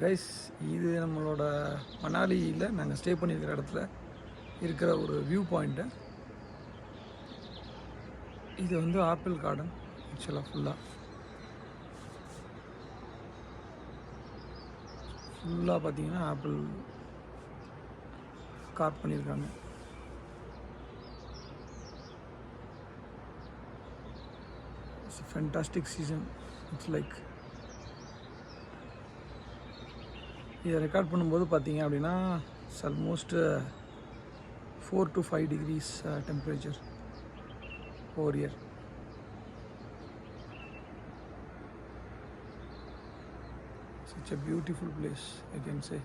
Guys, இது நம்மளோட மணாலியில் நாங்கள் ஸ்டே பண்ணியிருக்கிற இடத்துல இருக்கிற ஒரு வியூ பாயிண்ட்டு. இது வந்து ஆப்பிள் கார்டன். ஆக்சுவலாக ஃபுல்லாக பார்த்தீங்கன்னா ஆப்பிள் கார்ட் பண்ணியிருக்காங்க. It's fantastic season. It's like இதை ரெக்கார்ட் பண்ணும்போது பார்த்தீங்க அப்படின்னா it's almost 4 to 5 degrees temperature over here. Such a beautiful place, I can say.